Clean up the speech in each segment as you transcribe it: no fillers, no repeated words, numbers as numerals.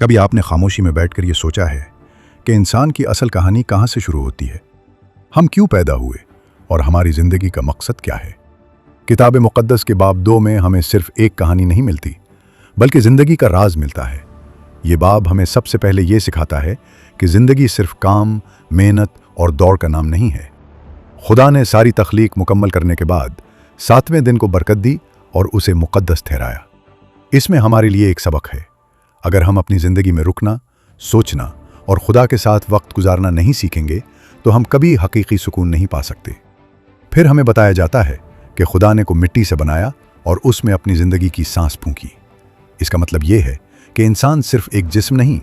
کبھی آپ نے خاموشی میں بیٹھ کر یہ سوچا ہے کہ انسان کی اصل کہانی کہاں سے شروع ہوتی ہے؟ ہم کیوں پیدا ہوئے اور ہماری زندگی کا مقصد کیا ہے؟ کتاب مقدس کے باب 2 میں ہمیں صرف ایک کہانی نہیں ملتی بلکہ زندگی کا راز ملتا ہے۔ یہ باب ہمیں سب سے پہلے یہ سکھاتا ہے کہ زندگی صرف کام، محنت اور دوڑ کا نام نہیں ہے۔ خدا نے ساری تخلیق مکمل کرنے کے بعد 7ویں دن کو برکت دی اور اسے مقدس ٹھہرایا۔ اس میں ہمارے لیے ایک سبق ہے۔ اگر ہم اپنی زندگی میں رکنا، سوچنا اور خدا کے ساتھ وقت گزارنا نہیں سیکھیں گے تو ہم کبھی حقیقی سکون نہیں پا سکتے۔ پھر ہمیں بتایا جاتا ہے کہ خدا نے کو مٹی سے بنایا اور اس میں اپنی زندگی کی سانس پھونکی۔ اس کا مطلب یہ ہے کہ انسان صرف ایک جسم نہیں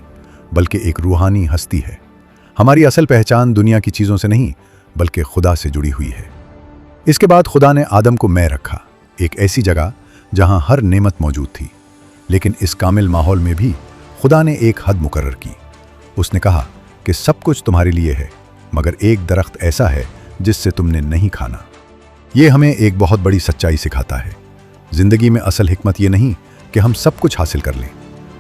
بلکہ ایک روحانی ہستی ہے۔ ہماری اصل پہچان دنیا کی چیزوں سے نہیں بلکہ خدا سے جڑی ہوئی ہے۔ اس کے بعد خدا نے آدم کو میں رکھا، ایک ایسی جگہ جہاں ہر نعمت موجود تھی، لیکن اس کامل ماحول میں بھی خدا نے ایک حد مقرر کی۔ اس نے کہا کہ سب کچھ تمہارے لیے ہے مگر ایک درخت ایسا ہے جس سے تم نے نہیں کھانا۔ یہ ہمیں ایک بہت بڑی سچائی سکھاتا ہے۔ زندگی میں اصل حکمت یہ نہیں کہ ہم سب کچھ حاصل کر لیں،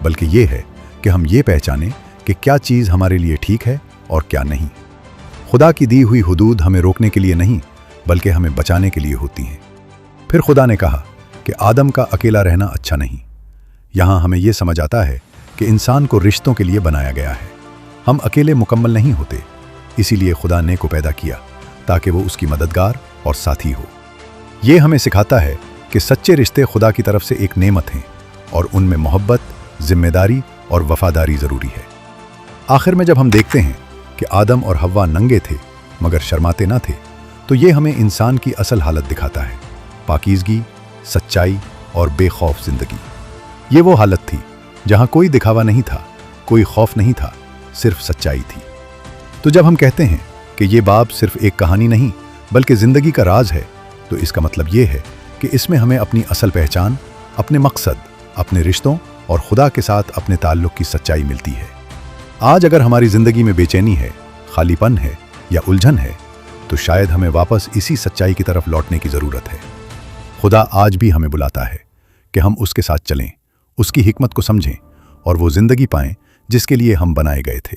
بلکہ یہ ہے کہ ہم یہ پہچانیں کہ کیا چیز ہمارے لیے ٹھیک ہے اور کیا نہیں۔ خدا کی دی ہوئی حدود ہمیں روکنے کے لیے نہیں بلکہ ہمیں بچانے کے لیے ہوتی ہیں۔ پھر خدا نے کہا کہ آدم کا اکیلا رہنا اچھا نہیں۔ یہاں ہمیں یہ سمجھ آتا ہے کہ انسان کو رشتوں کے لیے بنایا گیا ہے۔ ہم اکیلے مکمل نہیں ہوتے، اسی لیے خدا نے کو پیدا کیا تاکہ وہ اس کی مددگار اور ساتھی ہو۔ یہ ہمیں سکھاتا ہے کہ سچے رشتے خدا کی طرف سے ایک نعمت ہیں اور ان میں محبت، ذمہ داری اور وفاداری ضروری ہے۔ آخر میں جب ہم دیکھتے ہیں کہ آدم اور حوا ننگے تھے مگر شرماتے نہ تھے تو یہ ہمیں انسان کی اصل حالت دکھاتا ہے: پاکیزگی، سچائی اور بے خوف زندگی۔ یہ وہ حالت تھی جہاں کوئی دکھاوا نہیں تھا، کوئی خوف نہیں تھا، صرف سچائی تھی۔ تو جب ہم کہتے ہیں کہ یہ باب صرف ایک کہانی نہیں بلکہ زندگی کا راز ہے تو اس کا مطلب یہ ہے کہ اس میں ہمیں اپنی اصل پہچان، اپنے مقصد، اپنے رشتوں اور خدا کے ساتھ اپنے تعلق کی سچائی ملتی ہے۔ آج اگر ہماری زندگی میں بے چینی ہے، خالی پن ہے یا الجھن ہے تو شاید ہمیں واپس اسی سچائی کی طرف لوٹنے کی ضرورت ہے۔ خدا آج بھی ہمیں بلاتا ہے کہ ہم اس کے ساتھ چلیں، اس کی حکمت کو سمجھیں اور وہ زندگی پائیں جس کے لیے ہم بنائے گئے تھے۔